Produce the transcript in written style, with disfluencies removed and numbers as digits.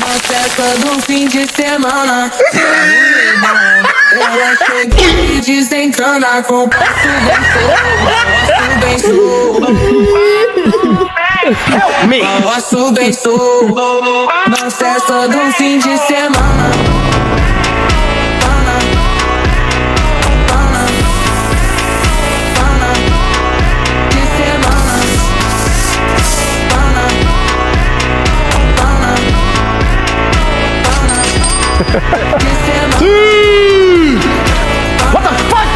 festa do fim de semana. Ela chega e desencana com passo bem solto. Passo bem solto. Na festa do fim de semana. What the fuck?